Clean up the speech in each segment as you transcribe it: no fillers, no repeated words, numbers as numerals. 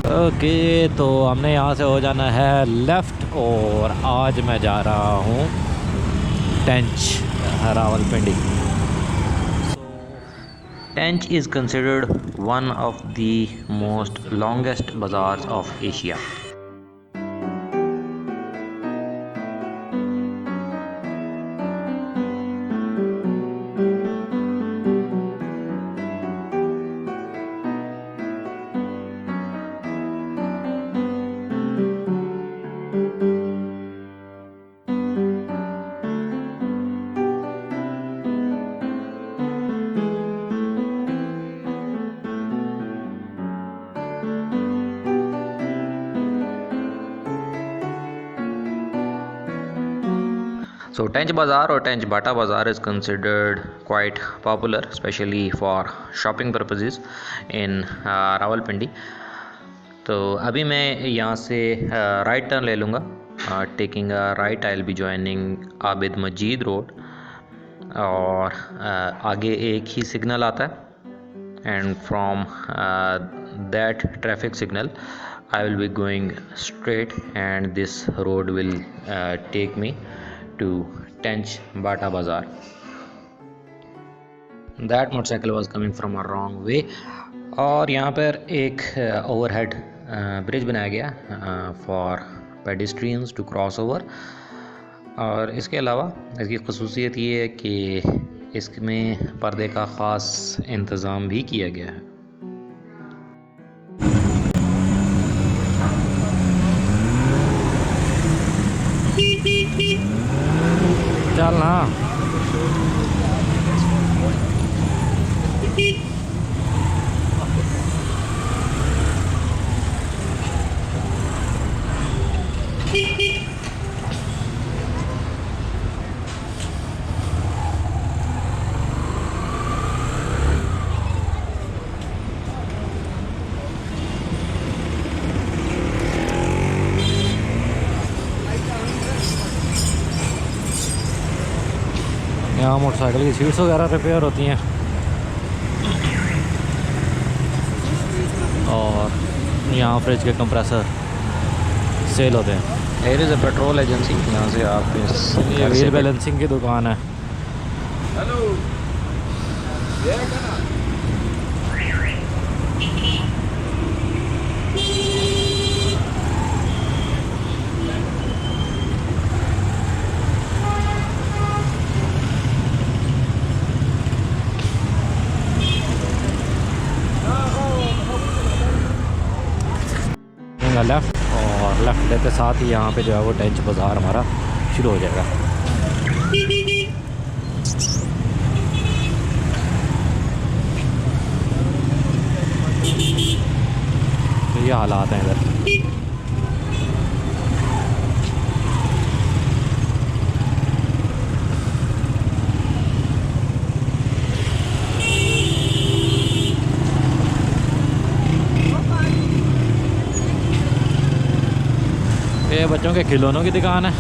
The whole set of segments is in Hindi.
ओके, तो हमने यहाँ से हो जाना है लेफ़्ट और आज मैं जा रहा हूँ Tench, Rawalpindi. Tench is considered one of the most longest bazaars of Asia. So Tench Bazaar or Tench Bata Bazaar is considered quite popular, especially for shopping purposes in Rawalpindi. तो अभी मैं यहाँ से राइट टर्न ले लूँगा। Taking a right I will be joining Abid Majid road, और आगे एक ही सिग्नल आता है and from that traffic signal I will be going straight and this road will take me to Tench Bata Bazaar. That motorcycle was coming from a wrong way. और यहाँ पर एक ओवरहेड ब्रिज बनाया गया for pedestrians to cross over. और इसके अलावा इसकी खसूसियत ये है कि इसमें पर्दे का ख़ास इंतज़ाम भी किया गया है। चलना यहाँ मोटरसाइकिल की सीट्स वगैरह रिपेयर होती हैं और यहाँ फ्रिज के कंप्रेसर सेल होते हैं। Here is a petrol agency, यहाँ से आप ये व्हील बैलेंसिंग की दुकान है। हेलो, लेफ़्ट, और लेफ़्ट लेते साथ ही यहाँ पे जो है वो टेंच बाज़ार हमारा शुरू हो जाएगा। तो ये हालात हैं इधर। ये बच्चों के खिलौनों की दुकान है।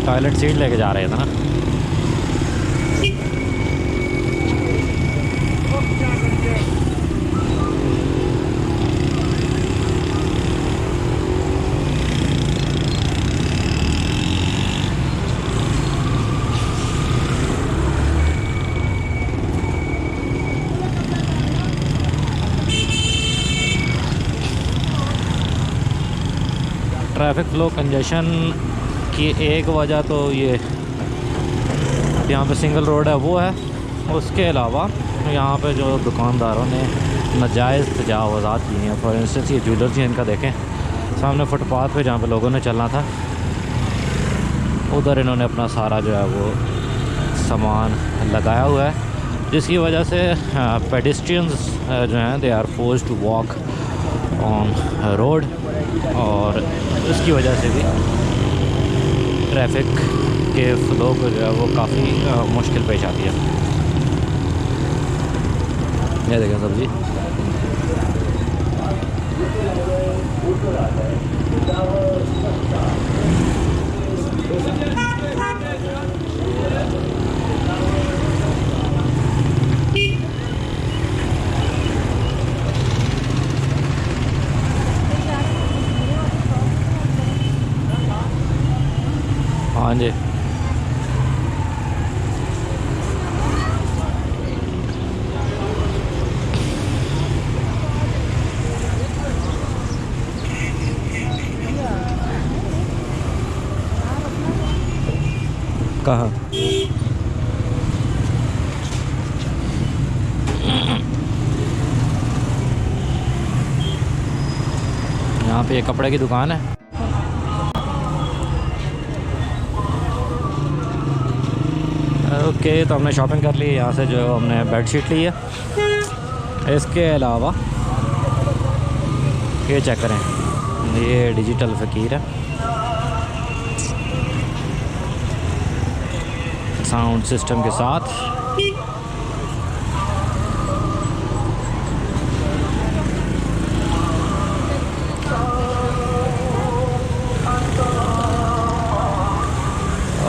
टॉयलेट सीट लेके जा रहे थे ना। ट्रैफिक फ्लो कंजेशन की एक वजह तो ये यहाँ पे सिंगल रोड है वो है। उसके अलावा यहाँ पे जो दुकानदारों ने नाजायज़ तजावज़ात किए हैं, फॉर इंस्टेंस ये ज्वेलर्स हैं, इनका देखें सामने फुटपाथ पे जहाँ पे लोगों ने चलना था उधर इन्होंने अपना सारा जो है वो सामान लगाया हुआ है जिसकी वजह से पेडिस्ट्रियंस जो हैं they are forced to walk on road, और इसकी वजह से भी ट्रैफिक के फ्लो को जो है वो काफ़ी मुश्किल पेश आती है। ये देखें सब्ज़ी, हाँ जी। कहाँ? यहाँ पे एक कपड़े की दुकान है। ओके, तो हमने शॉपिंग कर ली। यहाँ से जो हमने बेडशीट ली है। इसके अलावा ये चेक करें, ये डिजिटल फ़कीर है, साउंड सिस्टम के साथ।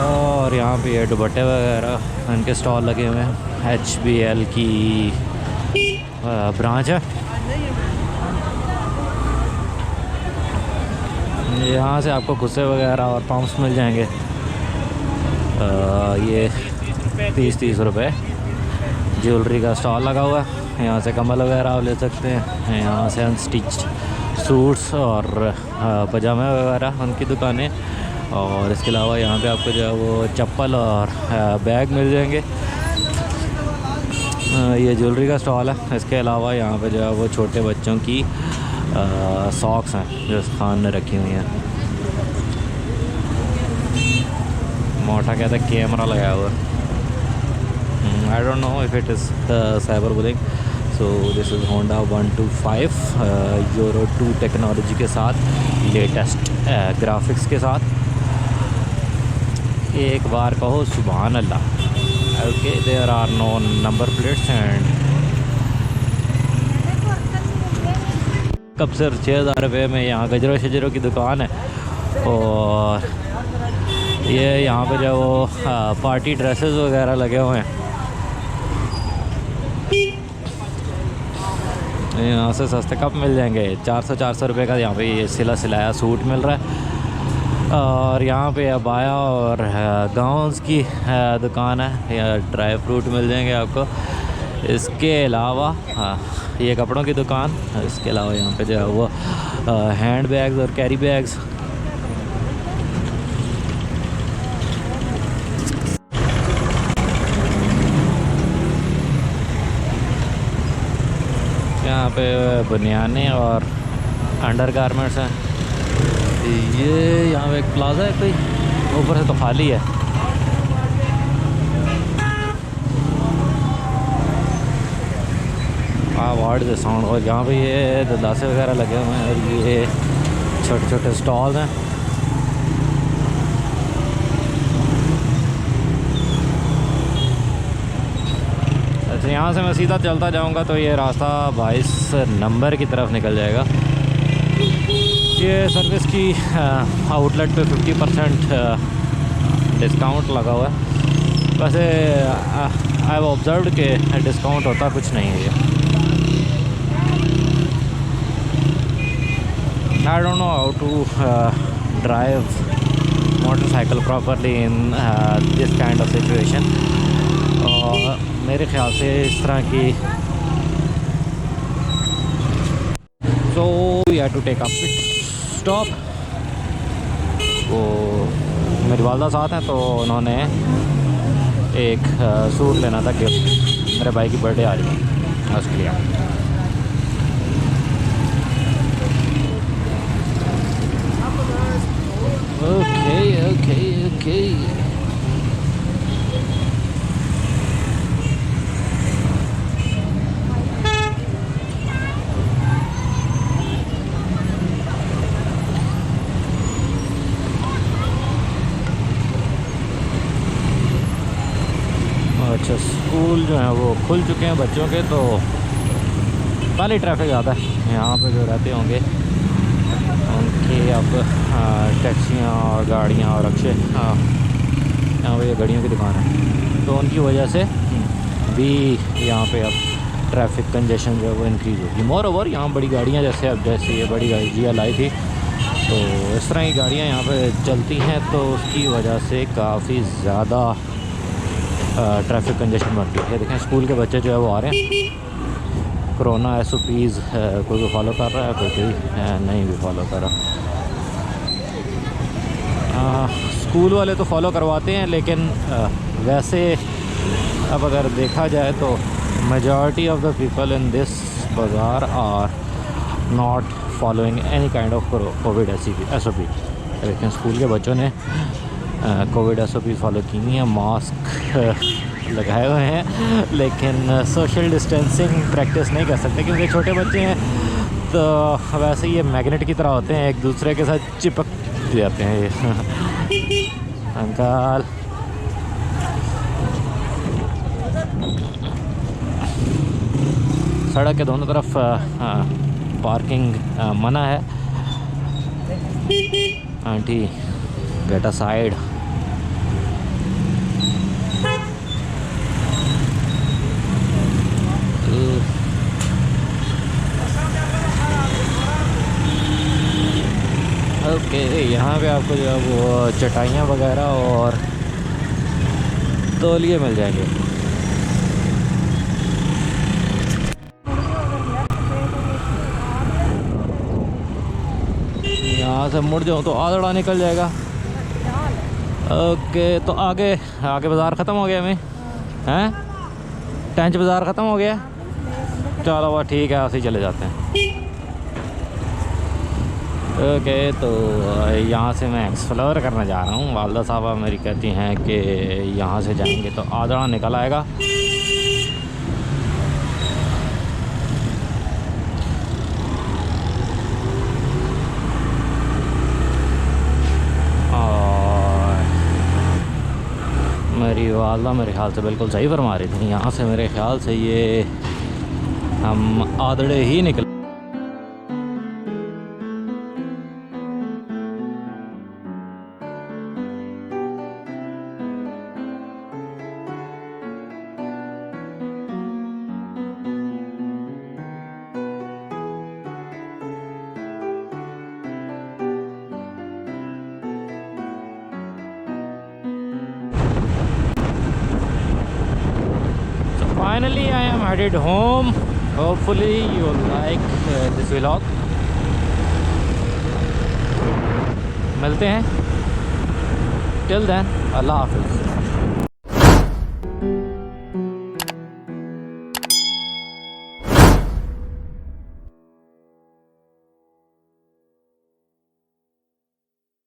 और यहाँ पे ये दुपट्टे वगैरह इनके स्टॉल लगे हुए हैं। HBL की ब्रांच है। यहाँ से आपको गुस्से वगैरह और पंप्स मिल जाएंगे। ये 30-30 रुपये। ज्वेलरी का स्टॉल लगा हुआ है। यहाँ से कम्बल वगैरह आप ले सकते हैं। यहाँ से अनस्टिच्ड सूट्स और पजामे वगैरह उनकी दुकानें। और इसके अलावा यहाँ पे आपको जो है वो चप्पल और बैग मिल जाएंगे। ये ज्वेलरी का स्टॉल है। इसके अलावा यहाँ पे जो है वो छोटे बच्चों की सॉक्स हैं जो इस खान ने रखी हुई हैं। मोटा कहता है कैमरा लगाया हुआ। I don't know if it is cyber bullying. So this is Honda 125 euro 2 technology के साथ, लेटेस्ट ग्राफिक्स के साथ। एक बार कहो सुभान अल्लाह। Okay, there are no number plates and कब सिर्फ 6000 रुपये में यहाँ गजरों शजरों की दुकान है। और ये यहाँ पे जो वो पार्टी ड्रेसेस वगैरह लगे हुए हैं। यहाँ से सस्ते कप मिल जाएंगे। 400 रुपये का यहाँ पे ये सिलाया सूट मिल रहा है। और यहाँ पे अबाया और गाउन्स की दुकान है। यहाँ ड्राई फ्रूट मिल जाएंगे आपको। इसके अलावा ये कपड़ों की दुकान। इसके अलावा यहाँ पे जो है वो हैंड बैग्स और कैरी बैग्स। यहाँ पे बनियाने और अंडर गारमेंट्स हैं। ये यहाँ पे एक प्लाजा है कोई, ऊपर से तो खाली है। Ward the sound. और यहाँ पे ये दलासे वगैरह लगे हुए हैं और ये छोटे छोटे स्टॉल हैं। अच्छा, यहाँ से मैं सीधा चलता जाऊँगा तो ये रास्ता 22 नंबर की तरफ निकल जाएगा। ये सर्विस की आउटलेट पे 50% डिस्काउंट लगा हुआ है। वैसे आई हैव ऑब्जर्व्ड कि डिस्काउंट होता कुछ नहीं है ये। I don't know how to drive motorcycle properly in this kind of situation. और मेरे ख्याल से इस तरह की so we had to take a pit stop। वो मेरी वालदा साथ हैं तो उन्होंने एक सूट लेना था गिफ्ट। मेरे भाई की बर्थडे आ रही है उसके लिए। ओके। जो हैं वो खुल चुके हैं बच्चों के, तो पहले ट्रैफिक ज़्यादा है यहाँ पे जो रहते होंगे उनकी। अब टैक्सियाँ और गाड़ियाँ और रिक्शे, यहाँ पे ये गाड़ियों की दुकान है, तो उनकी वजह से भी यहाँ पे अब ट्रैफिक कंजेशन जो है वो इंक्रीज़ होगी। मोर ओवर यहाँ बड़ी गाड़ियाँ जैसे अब जैसे ये बड़ी गाड़ी GL आई थी, तो इस तरह की गाड़ियाँ यहाँ पे चलती हैं, तो उसकी वजह से काफ़ी ज़्यादा ट्रैफिक कंजेशन बनती है। देखें स्कूल के बच्चे जो है वो आ रहे हैं। कोरोना SOPs कोई भी फॉलो कर रहा है, कोई नहीं भी फॉलो कर रहा। स्कूल वाले तो फॉलो करवाते हैं, लेकिन वैसे अब अगर देखा जाए तो majority of the people in this bazaar are not following any kind of COVID SOP। लेकिन स्कूल के बच्चों ने कोविड SOP फॉलो की नहीं है, मास्क लगाए हुए हैं, लेकिन सोशल डिस्टेंसिंग प्रैक्टिस नहीं कर सकते क्योंकि छोटे बच्चे हैं, तो वैसे ये मैग्नेट की तरह होते हैं, एक दूसरे के साथ चिपक जाते हैं ये। अंकल सड़क के दोनों तरफ पार्किंग मना है। Aunty get a side. Okay, यहाँ पे आपको जो है वो चटाइयाँ वगैरह और तौलिए मिल जाएंगे। यहाँ से मुड़ जाऊँ तो आदड़ा निकल जाएगा। ओके, तो आगे बाज़ार ख़त्म हो गया हमें, हैं? टेंच बाज़ार ख़त्म हो गया। चलो वह ठीक है, ऐसे ही चले जाते हैं। ओके, तो यहाँ से मैं एक्सप्लोर करने जा रहा हूँ। वालदा साहबा मेरी कहती हैं कि यहाँ से जाएंगे तो आदड़ा निकल आएगा। और मेरी वालदा मेरे ख्याल से बिल्कुल सही फरमा रही थी, यहाँ से मेरे ख्याल से ये हम आदड़े ही निकल। Finally, I am headed home. Hopefully, you will like this vlog. मिलते हैं। Till then, Allah Hafiz.